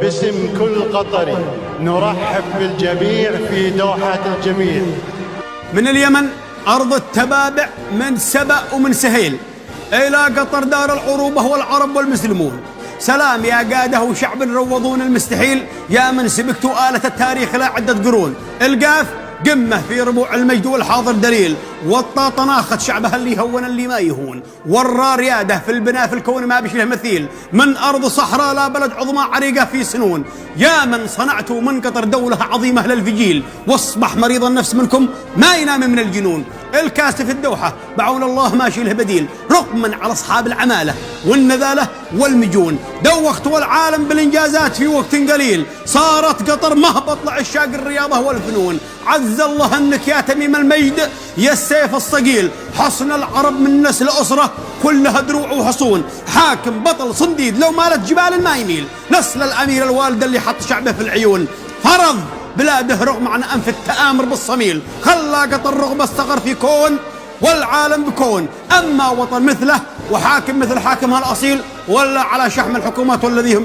باسم كل قطري نرحب بالجميع في دوحة الجميل. من اليمن أرض التبابع، من سبأ ومن سهيل، إلى قطر دار العروبة والعرب والمسلمون. سلام يا قادة وشعب روضون المستحيل، يا من سبقتوا آلة التاريخ لا عدة قرون. القاف قمة في ربوع المجد والحاضر دليل، والطاطا ناخذ شعبها اللي هون اللي ما يهون، والرا رياده في البناء في الكون ما بشله مثيل. من أرض صحراء لا بلد عظمى عريقة في سنون، يا من صنعتوا من قطر دولة عظيمة للفجيل، واصبح مريض النفس منكم ما ينام من الجنون. الكاس في الدوحة بعون الله ماشي له بديل، رقما على أصحاب العمالة والنذالة والمجون. دوختوا العالم بالإنجازات في وقت قليل، صارت قطر مهبط لعشاق الرياضة والفنون. عز الله أنك يا تميم المجد يا السيف الصقيل، حصن العرب من نسل أسرة كلها دروع وحصون. حاكم بطل صنديد لو مالت جبال ما يميل، نسل الأمير الوالد اللي حط شعبه في العيون. فرض بلاده رغم عن أنف التآمر بالصميل، خلى قطر رغم استقر في كون والعالم بكون. أما وطن مثله وحاكم مثل حاكمها الأصيل، ولا على شحم الحكومات والذي هم